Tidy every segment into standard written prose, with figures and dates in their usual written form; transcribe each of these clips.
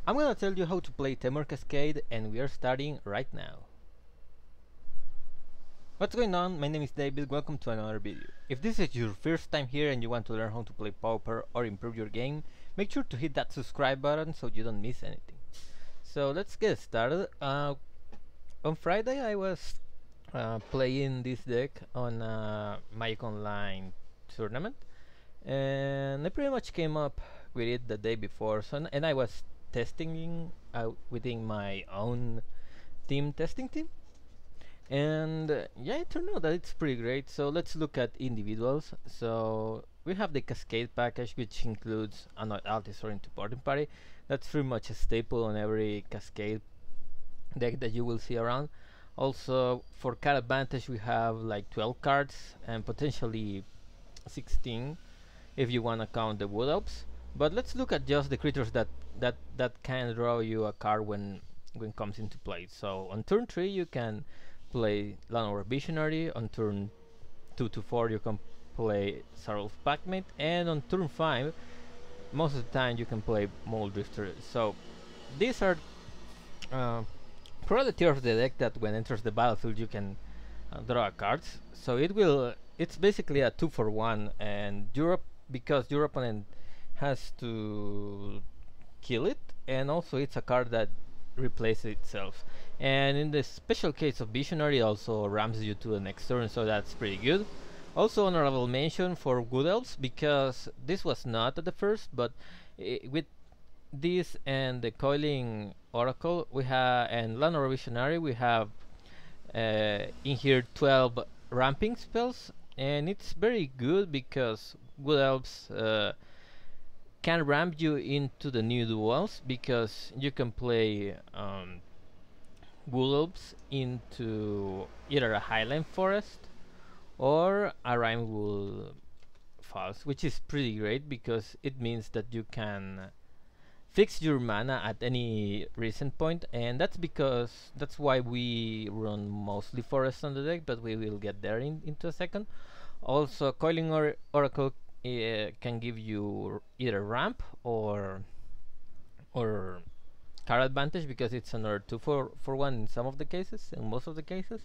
I'm gonna tell you how to play Temur Cascade, and we are starting right now. What's going on? My name is David, welcome to another video. If this is your first time here and you want to learn how to play Pauper or improve your game, make sure to hit that subscribe button so you don't miss anything. So let's get started. On Friday I was playing this deck on a Magic Online tournament, and I pretty much came up with it the day before, and I was testing within my own testing team, and yeah, it turned out that it's pretty great. So let's look at individuals. So we have the Cascade package, which includes an Altisor into Boarding Party. That's pretty much a staple on every Cascade deck that you will see around. Also, for card advantage, we have like 12 cards and potentially 16 if you want to count the Wood Elves. But let's look at just the creatures that can draw you a card when comes into play. So on turn 3 you can play Land Visionary. On turn 2 to 4 you can play Sarulf Packmate, and on turn 5 most of the time you can play Mold Drifter. So these are probability of the deck that when enters the battlefield you can draw cards. So it's basically a 2-for-1, and because your opponent has to kill it, and also it's a card that replaces itself. And in the special case of Visionary, also ramps you to the next turn, so that's pretty good. Also honorable mention for Wood Elves, because this was not at the first, but with this and the Coiling Oracle we have, and Land Visionary, we have in here 12 ramping spells, and it's very good because Wood Elves can ramp you into the new duels, because you can play Wood Elves into either a Highland Forest or a Rimewood Falls, which is pretty great because it means that you can fix your mana at any recent point, and that's why we run mostly Forest on the deck, but we will get there into a second. Also, Coiling Oracle can give you either ramp or card advantage, because it's another 2-for-1 in some of the cases, in most of the cases.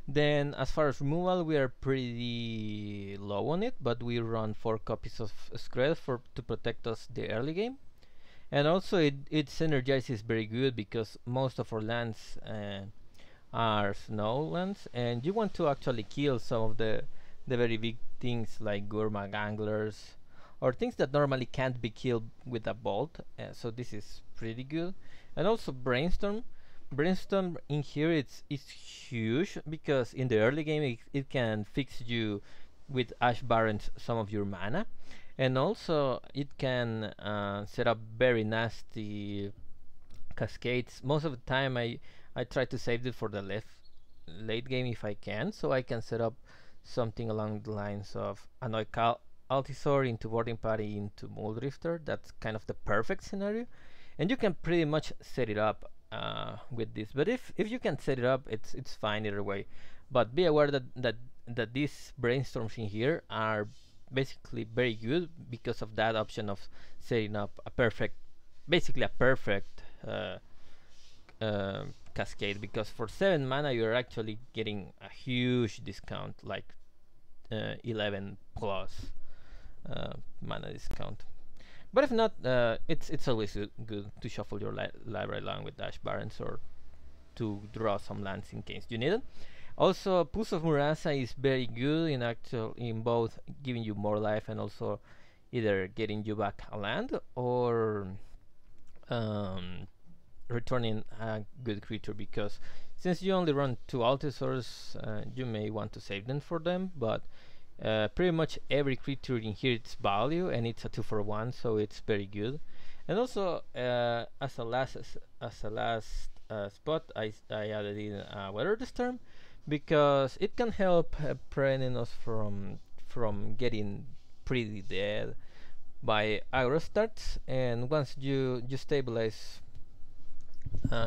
Then as far as removal, we are pretty low on it, but we run 4 copies of Scred to protect us the early game. And also its synergize is very good because most of our lands are snow lands, and you want to actually kill some of the very big things like Gurmag Anglers, or things that normally can't be killed with a bolt. So this is pretty good. And also Brainstorm in here, it's huge because in the early game it can fix you with Ash Barrens some of your mana, and also it can set up very nasty cascades. Most of the time I try to save it for the late game if I can, so I can set up something along the lines of Annoy Altisor into Boarding Party into Mold Drifter. That's kind of the perfect scenario, and you can pretty much set it up with this. But if you can set it up, it's fine either way. But be aware that these brainstorms in here are basically very good because of that option of setting up basically a perfect cascade, because for 7 mana you're actually getting a huge discount, like 11 plus mana discount. But if not, it's always good to shuffle your library along with Ash Barrens, or to draw some lands in case you need it. Also, Pulse of Murasa is very good in both giving you more life and also either getting you back a land or returning a good creature, because since you only run 2 Altisors, you may want to save them for them, but pretty much every creature in here its value, and it's a 2-for-1, so it's very good. And also as a last spot, I added in Weather the Storm, because it can help preventing us from getting pretty dead by aggro starts. And once you stabilize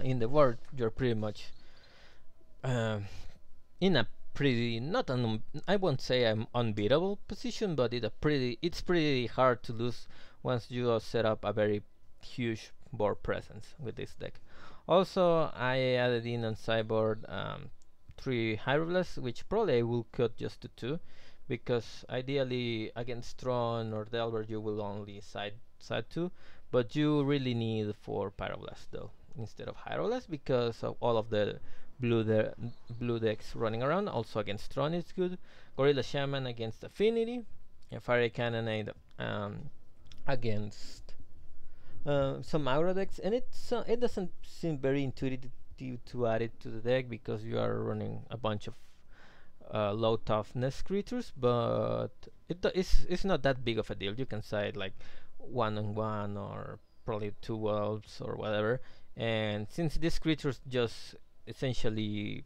in the board, you're pretty much in a pretty, I won't say I'm unbeatable position, but it's pretty hard to lose once you set up a very huge board presence with this deck. Also, I added in on sideboard 3 hieroglyphs, which probably I will cut just to 2, because ideally against Tron or Delver you will only side 2, but you really need 4 Pyroblast though instead of Hydroblast because of all of the blue decks running around. Also against Tron it's good. Gorilla Shaman against Affinity, and Fiery Cannonade against some aura decks, and it doesn't seem very intuitive to add it to the deck because you are running a bunch of low toughness creatures, but it's not that big of a deal. You can side like 1-on-1 or probably 2 wolves or whatever, and since these creatures just essentially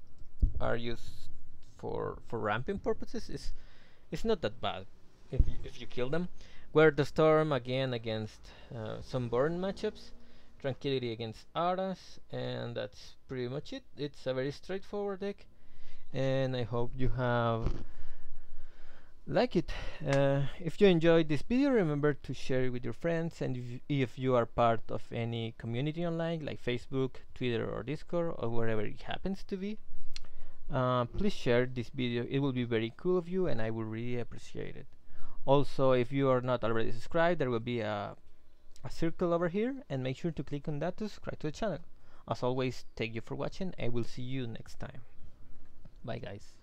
are used for ramping purposes, it's not that bad if you kill them. Where the Storm again against some burn matchups, Tranquility against Auras, and that's pretty much it. It's a very straightforward deck, and I hope you have like it. If you enjoyed this video, remember to share it with your friends, and if you are part of any community online like Facebook, Twitter or Discord or wherever it happens to be, please share this video. It will be very cool of you and I will really appreciate it. Also, if you are not already subscribed, there will be a circle over here, and make sure to click on that to subscribe to the channel. As always, thank you for watching. I will see you next time. Bye guys.